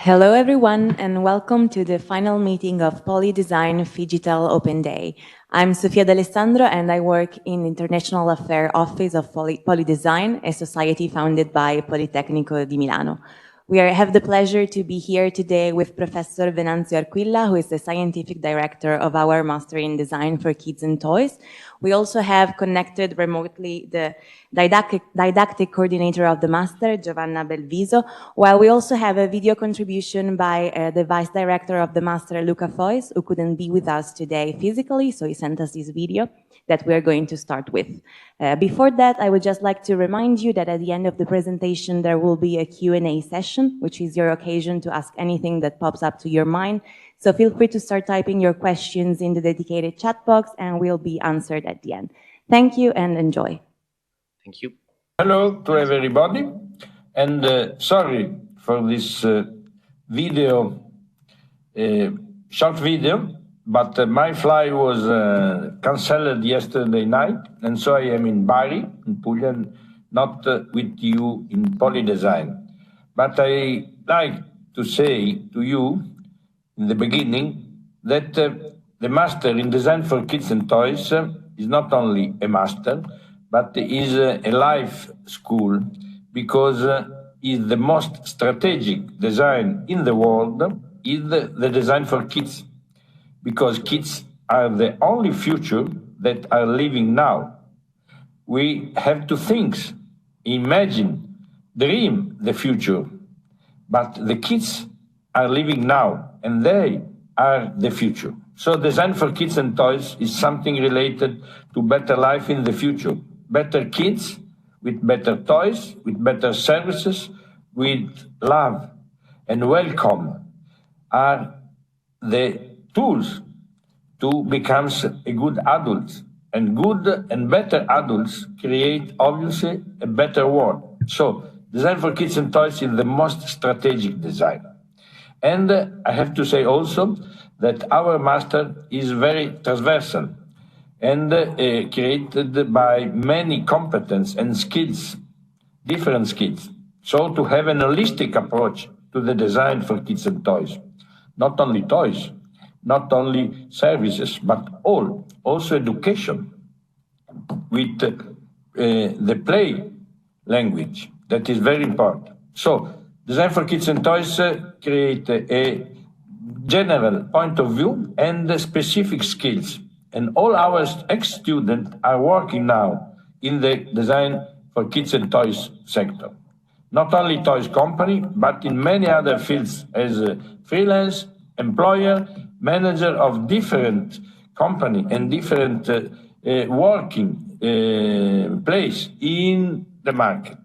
Hello, everyone, and welcome to the final meeting of POLI.design Phygital Open Day. I'm Sofia D'Alessandro, and I work in International Affairs Office of POLI.design, a society founded by Politecnico di Milano. We have the pleasure to be here today with Professor Venanzio Arquilla, who is the scientific director of our Master in Design for Kids and Toys. We also have connected remotely the didactic coordinator of the Master, Giovanna Belviso, while we also have a video contribution by the vice director of the Master, Luca Fois, who couldn't be with us today physically, so he sent us this video that we're going to start with. Before that, I would just like to remind you that at the end of the presentation, there will be a Q&A session, which is your occasion to ask anything that pops up to your mind. So feel free to start typing your questions in the dedicated chat box, and will be answered at the end. Thank you and enjoy. Thank you. Hello to everybody, and sorry for this short video, but my flight was cancelled yesterday night, and so I am in Bari, in Puglia, not with you in POLI.design. But I like to say to you in the beginning that the Master in Design for Kids and Toys is not only a master, but is a life school, because is the most strategic design in the world is the design for kids, because kids are the only future that are living now. We have to think, imagine, dream the future, but the kids are living now, and they are the future. So design for kids and toys is something related to better life in the future. Better kids, with better toys, with better services, with love and welcome, are the tools to become a good adult. And good and better adults create, obviously, a better world. So design for kids and toys is the most strategic design. And I have to say also that our master is very transversal and created by many competence and skills, different skills. So to have an holistic approach to the design for kids and toys, not only toys, not only services, but also education with the play language, that is very important. So design for kids and toys create a general point of view and specific skills. And all our ex-students are working now in the design for kids and toys sector. Not only toys company, but in many other fields as a freelance, employer, manager of different company and different working place in the market.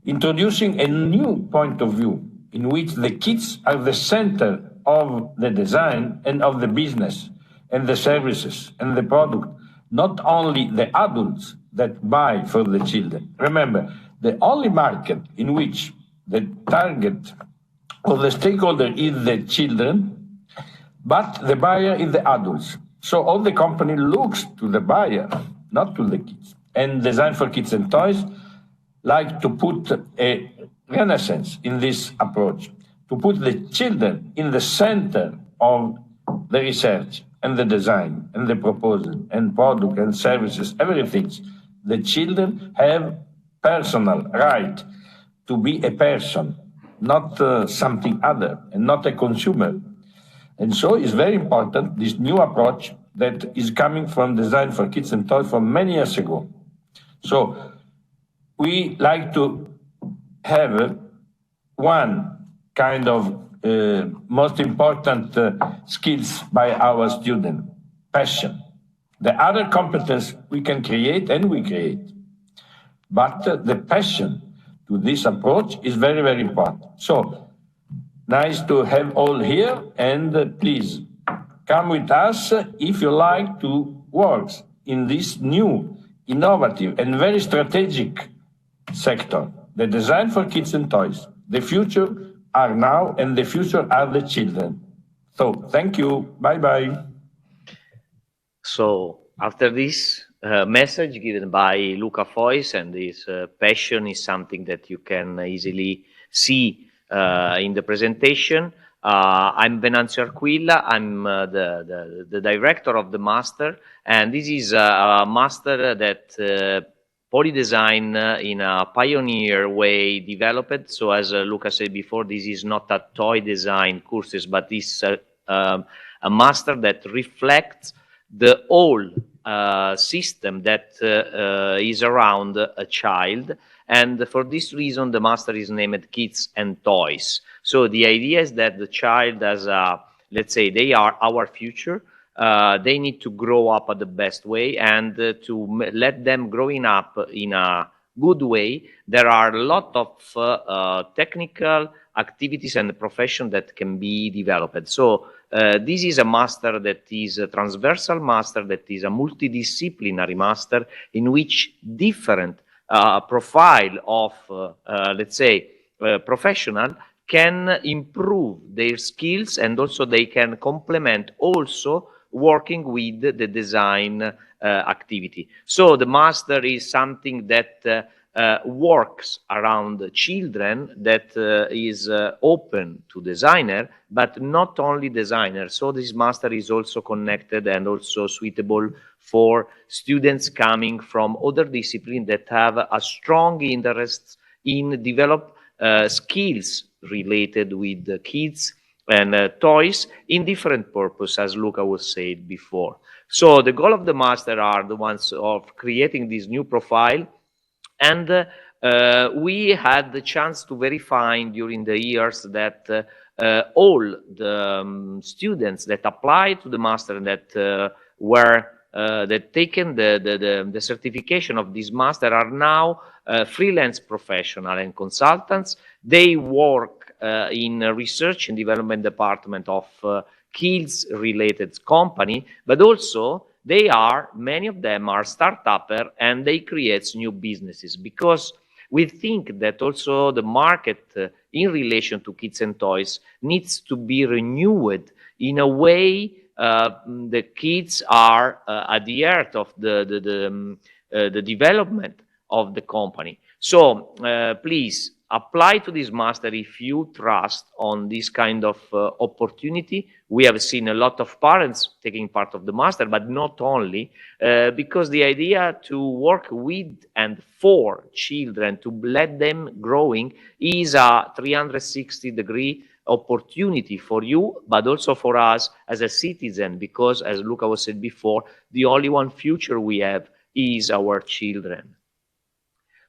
Introducing a new point of view in which the kids are the center of the design and of the business and the services and the product, not only the adults that buy for the children. Remember, the only market in which the target of the stakeholder is the children, but the buyer is the adults. So all the company looks to the buyer, not to the kids. And Design for Kids and Toys like to put a renaissance in this approach, to put the children in the center of the research and the design and the proposal and product and services, everything. The children have personal right to be a person, not something other, and not a consumer. And so it's very important, this new approach that is coming from Design for Kids and Toys from many years ago. So we like to have one kind of most important skills by our student, passion. The other competence we can create, and we create. But the passion to this approach is very, very important. So nice to have all here, and please come with us if you like to work in this new, innovative, and very strategic sector, the design for kids and toys. The future are now, and the future are the children. So thank you. Bye-bye. So after this message given by Luca Fois, and this passion is something that you can easily see in the presentation. I'm Venanzio Arquilla. I'm the director of the master, and this is a master that POLI.design in a pioneer way developed. So as Luca said before, this is not a toy design courses, but this a master that reflects the whole system that is around a child. And for this reason, the master is named Kids and Toys. So the idea is that the child has let's say, they are our future. They need to grow up at the best way, and to let them growing up in a good way, there are a lot of technical activities and profession that can be developed. So this is a master that is a transversal master, that is a multidisciplinary master in which different profile of, let's say, professional can improve their skills, and also they can complement also working with the design activity. So the master is something that works around children, that is open to designer, but not only designer. So this master is also connected and also suitable for students coming from other disciplines that have a strong interest in develop skills related with the kids and toys in different purpose, as Luca was said before. So the goal of the master are the ones of creating this new profile, and we had the chance to verify during the years that all the students that applied to the master and that were that taken the certification of this master are now freelance professional and consultants. They work in research and development department of kids related company, but also they are, many of them are start-upper, and they create new businesses, because we think that also the market in relation to kids and toys needs to be renewed in a way. The kids are at the heart of the development of the company. So please apply to this master if you trust on this kind of opportunity. We have seen a lot of parents taking part of the master, but not only, because the idea to work with and for children, to let them growing, is a 360-degree opportunity for you, but also for us as a citizen, because as Luca was said before, the only one future we have is our children.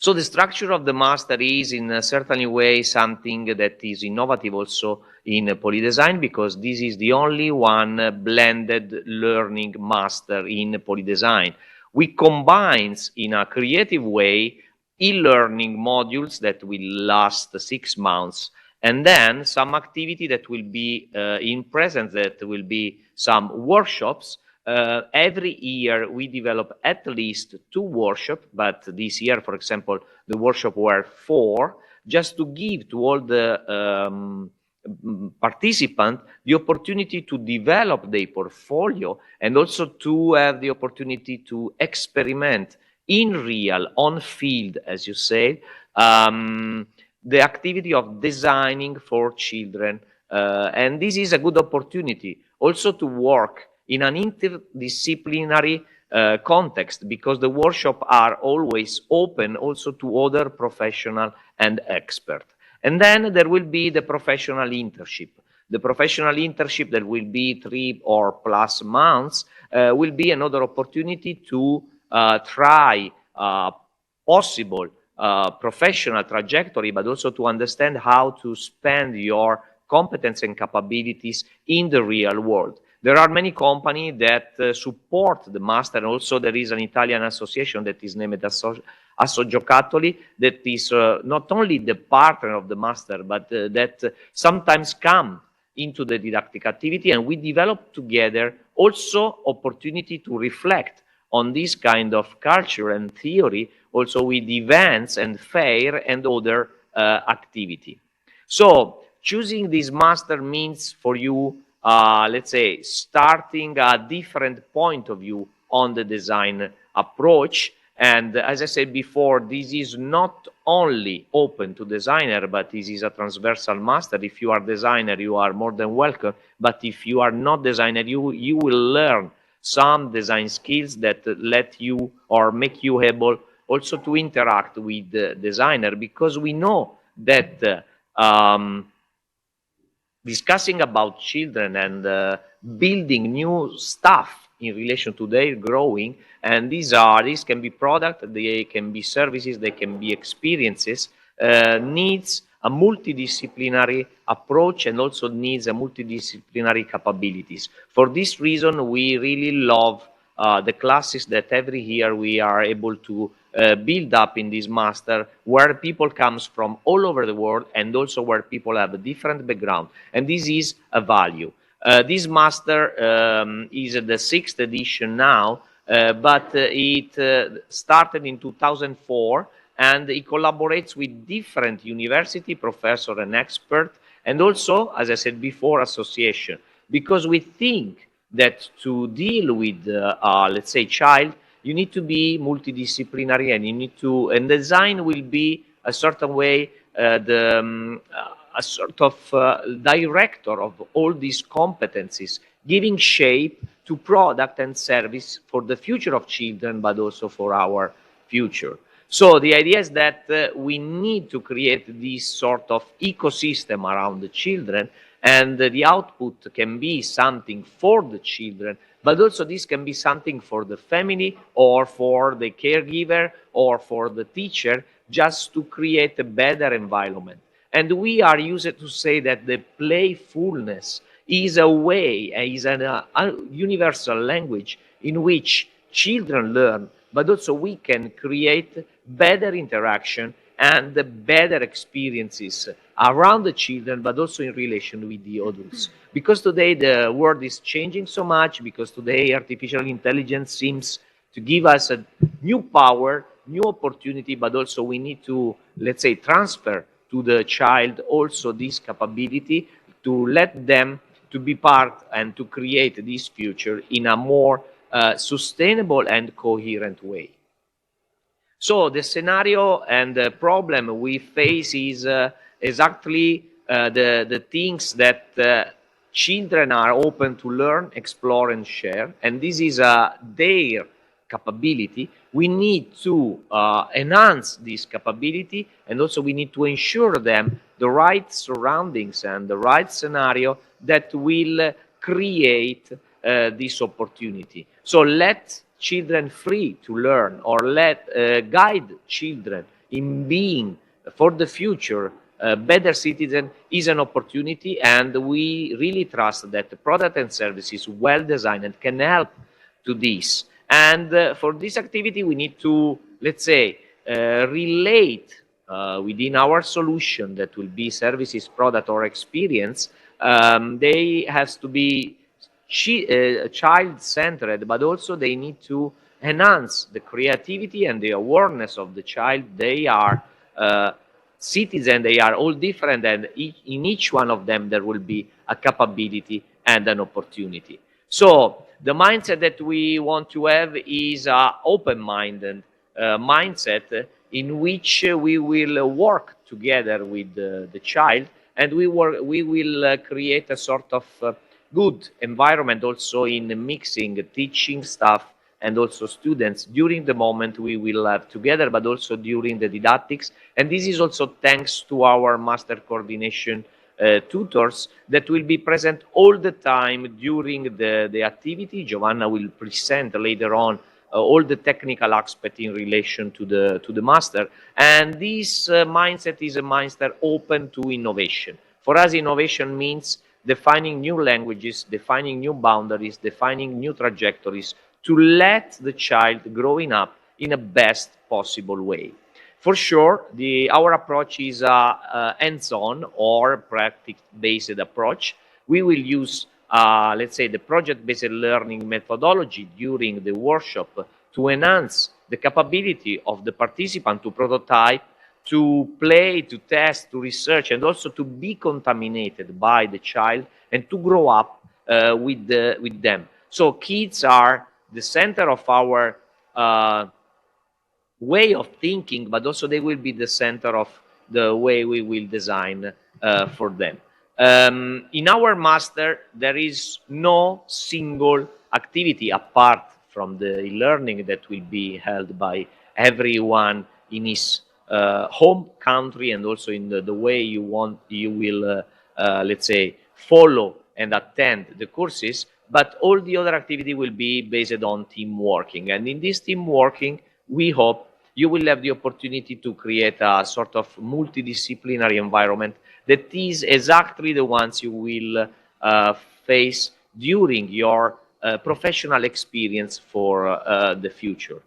So the structure of the master is in a certain way something that is innovative also in POLI.design, because this is the only one blended learning master in POLI.design. We combine in a creative way e-learning modules that will last 6 months, and then some activity that will be in presence, that will be some workshops. Every year we develop at least 2 workshops, but this year, for example, the workshop were 4, just to give to all the participants the opportunity to develop their portfolio, and also to have the opportunity to experiment in real, on field, as you said, the activity of designing for children. And this is a good opportunity also to work in an interdisciplinary context, because the workshops are always open also to other professional and expert. And then there will be the professional internship. The professional internship that will be 3 or plus months will be another opportunity to try possible professional trajectory, but also to understand how to spend your competence and capabilities in the real world. There are many companies that support the master, and also there is an Italian association that is named Assogiocattoli, that is not only the partner of the master, but that sometimes come into the didactic activity, and we develop together also opportunity to reflect on this kind of culture and theory, also with events and fair and other activity. So choosing this master means for you, let's say, starting a different point of view on the design approach, And as I said before, this is not only open to designer, but this is a transversal master. If you are designer, you are more than welcome. But if you are not designer, you will learn some design skills that let you or make you able also to interact with the designer, because we know that discussing about children and building new stuff in relation to their growing, and these can be product, they can be services, they can be experiences, needs a multidisciplinary approach and also needs a multidisciplinary capabilities. For this reason, we really love the classes that every year we are able to build up in this master, where people comes from all over the world and also where people have a different background, and this is a value. This master is the 6th edition now, but it started in 2004, and it collaborates with different university professor and expert, and also, as I said before, association, because we think that to deal with, let's say, child, you need to be multidisciplinary, and you need to, and design will be a certain way a sort of director of all these competencies, giving shape to product and service for the future of children, but also for our future. So the idea is that we need to create this sort of ecosystem around the children, and the output can be something for the children, but also this can be something for the family or for the caregiver or for the teacher, just to create a better environment. And we are used to say that the playfulness is a way, is a universal language in which children learn, but also we can create better interaction and better experiences around the children, but also in relation with the adults. Because today the world is changing so much, because today artificial intelligence seems to give us a new power, new opportunity, but also we need to, let's say, transfer to the child also this capability to let them to be part and to create this future in a more sustainable and coherent way. So the scenario and the problem we face is exactly the things that children are open to learn, explore, and share, and this is their capability. We need to enhance this capability, and also we need to ensure them the right surroundings and the right scenario that will create this opportunity. So let children free to learn, or let guide children in being for the future better citizen is an opportunity, and we really trust that the product and services well designed and can help to this. And for this activity, we need to, let's say, relate within our solution that will be services, product, or experience. They has to be child-centered, but also they need to enhance the creativity and the awareness of the child. They are citizens, they are all different, and in each one of them there will be a capability and an opportunity. So the mindset that we want to have is an open-minded mindset in which we will work together with the child, and we will create a sort of good environment also in mixing teaching staff and also students during the moment we will have together, but also during the didactics. And this is also thanks to our master coordination tutors that will be present all the time during the activity. Giovanna will present later on all the technical aspect in relation to the master. And this mindset is a mindset open to innovation. For us, innovation means defining new languages, defining new boundaries, defining new trajectories to let the child growing up in a best possible way. For sure, our approach is a hands-on or practice-based approach. We will use, let's say, the project-based learning methodology during the workshop to enhance the capability of the participant to prototype, to play, to test, to research, and also to be contaminated by the child and to grow up with them. So kids are the center of our way of thinking, but also they will be the center of the way we will design for them. In our master, there is no single activity apart from the e-learning that will be held by everyone in his home country, and also in the way you will, let's say, follow and attend the courses. But all the other activity will be based on team working, and in this team working, we hope you will have the opportunity to create a sort of multidisciplinary environment that is exactly the ones you will face during your professional experience for the future.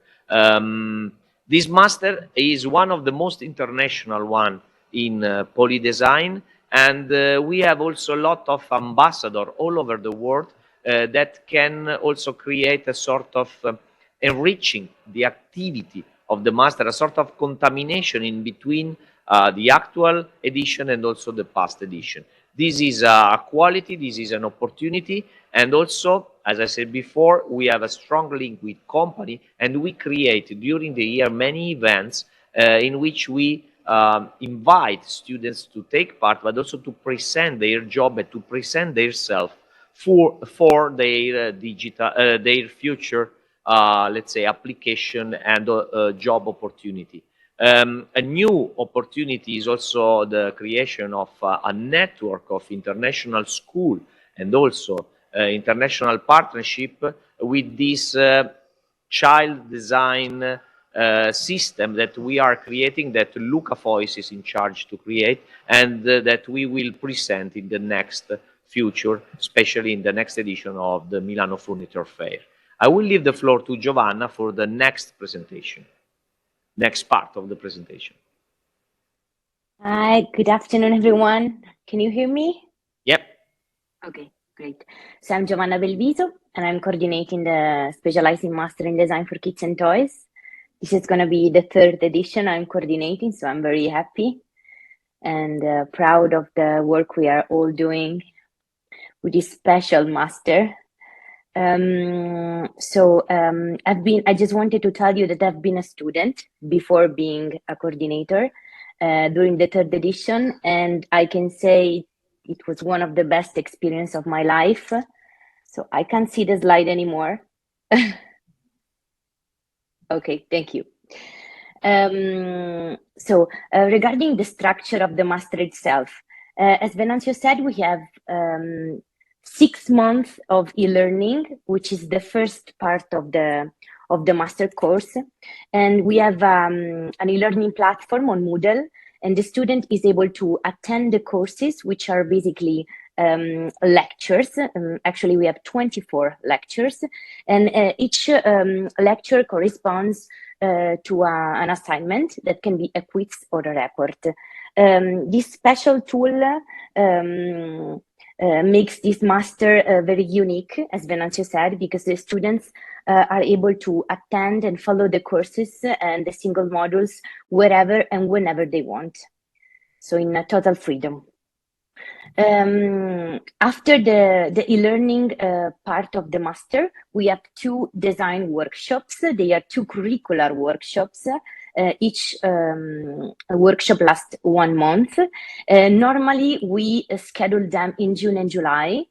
This master is one of the most international one in POLI.design, and we have also a lot of ambassadors all over the world that can also create a sort of enriching the activity of the master, a sort of contamination in between the actual edition and also the past edition. This is a quality, this is an opportunity, and also, as I said before, we have a strong link with company, and we create during the year many events in which we invite students to take part, but also to present their job and to present themselves for their their future, let's say, application and job opportunity. A new opportunity is also the creation of a network of international school and also international partnership with this child design system that we are creating, that Luca Fois is in charge to create, and that we will present in the next future, especially in the next edition of the Milano Furniture Fair. I will leave the floor to Giovanna for the next presentation, next part of the presentation. Hi, good afternoon, everyone. Can you hear me? Yep. Okay, great. So I'm Giovanna Belviso, and I'm coordinating the Specializing Master in Design for Kids and Toys. This is going to be the third edition I'm coordinating, so I'm very happy and proud of the work we are all doing with this special master. I just wanted to tell you that I've been a student before being a coordinator during the third edition, and I can say it was one of the best experience of my life. So I can't see the slide anymore. Okay, thank you. Regarding the structure of the master itself, as Venancio said, we have 6 months of e-learning, which is the first part of the master course, and we have an e-learning platform on Moodle, and the student is able to attend the courses, which are basically lectures. Actually, we have 24 lectures, and each lecture corresponds to an assignment that can be a quiz or a report. This special tool makes this master very unique, as Venancio said, because the students are able to attend and follow the courses and the single modules wherever and whenever they want. So in total freedom. After the e-learning part of the master, we have 2 design workshops. They are 2 curricular workshops. Each workshop lasts 1 month. Normally, we schedule them in June and July.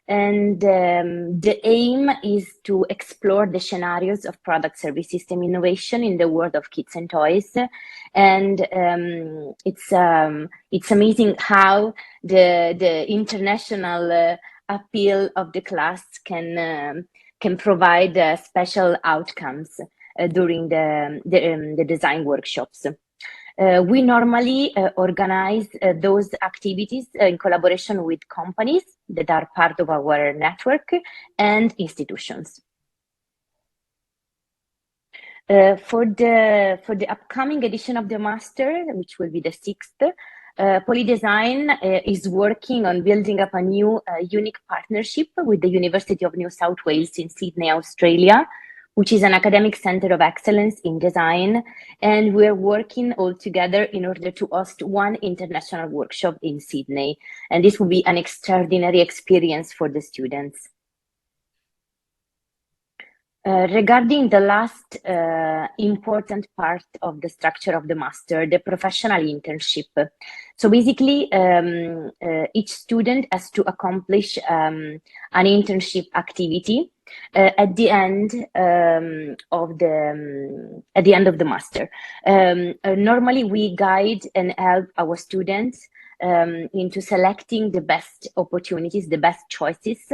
And the aim is to explore the scenarios of product service system innovation in the world of kids and toys. And it's amazing how the international appeal of the class can provide special outcomes during the design workshops. We normally organize those activities in collaboration with companies that are part of our network and institutions. For the upcoming edition of the master, which will be the 6th, POLI.design is working on building up a new unique partnership with the University of New South Wales in Sydney, Australia, which is an academic center of excellence in design. And we're working all together in order to host 1 international workshop in Sydney. And this will be an extraordinary experience for the students. Regarding the last important part of the structure of the master, the professional internship. So basically, each student has to accomplish an internship activity at the end of the master. Normally, we guide and help our students into selecting the best opportunities, the best choices,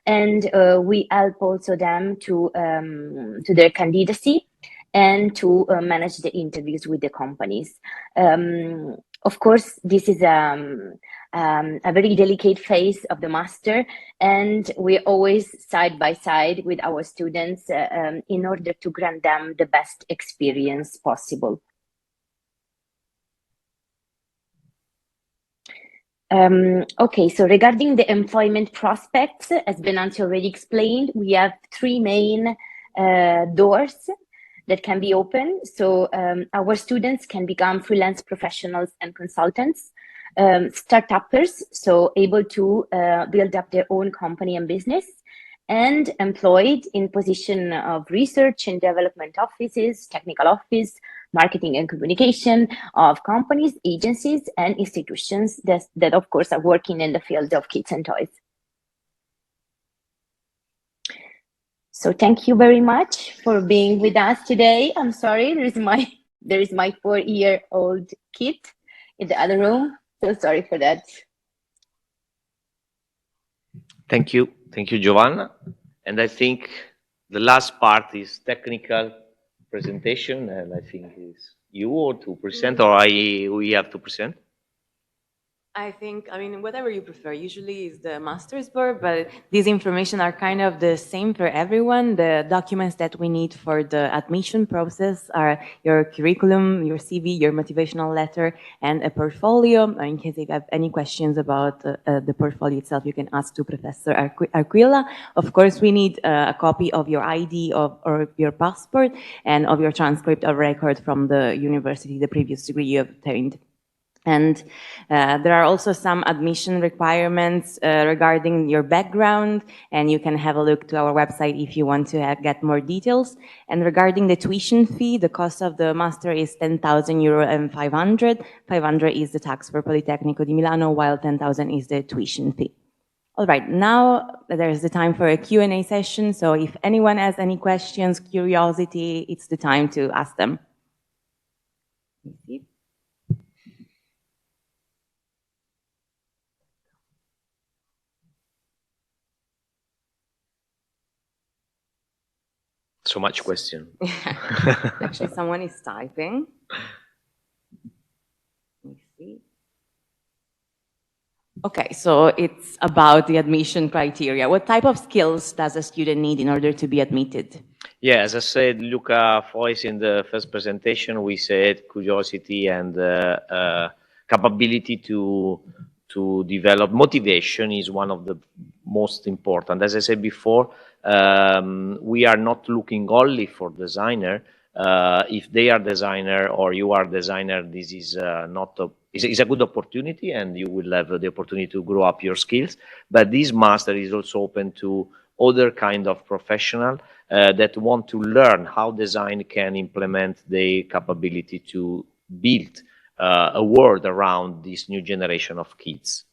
and we help also them to their candidacy and to manage the interviews with the companies. Of course, this is a very delicate phase of the master, and we're always side by side with our students in order to grant them the best experience possible. Okay, so regarding the employment prospects, as Venancio already explained, we have three main doors that can be open. So our students can become freelance professionals and consultants, start-uppers, so able to build up their own company and business, and employed in position of research and development offices, technical office, marketing and communication of companies, agencies, and institutions that of course, are working in the field of kids and toys. So thank you very much for being with us today. I'm sorry, there is my 4-year-old kid in the other room. So sorry for that. Thank you, Giovanna. And I think the last part is technical presentation, and I think it's you or to present, or we have to present. I mean, whatever you prefer. Usually is the master's board, but these information are kind of the same for everyone. The documents that we need for the admission process are your curriculum, your CV, your motivational letter, and a portfolio. In case you have any questions about the portfolio itself, you can ask to Professor Aquila. Of course, we need a copy of your ID or your passport and of your transcript of record from the university, the previous degree you obtained. And there are also some admission requirements regarding your background, and you can have a look to our website if you want to get more details. And regarding the tuition fee, the cost of the master is €10,000 and 500. 500 is the tax for Politecnico di Milano, while 10,000 is the tuition fee. All right, now there's the time for a Q&A session. So if anyone has any questions, curiosity, it's the time to ask them. So much question. Actually, someone is typing. Let me see. Okay, so it's about the admission criteria. What type of skills does a student need in order to be admitted? Yeah, as I said, Luca Fois in the first presentation, we said curiosity and capability to develop. Motivation is one of the most important. As I said before, we are not looking only for designer. If they are designer or you are designer, this is not is a good opportunity, and you will have the opportunity to grow up your skills. But this master is also open to other kind of professional that want to learn how design can implement the capability to build a world around this new generation of kids.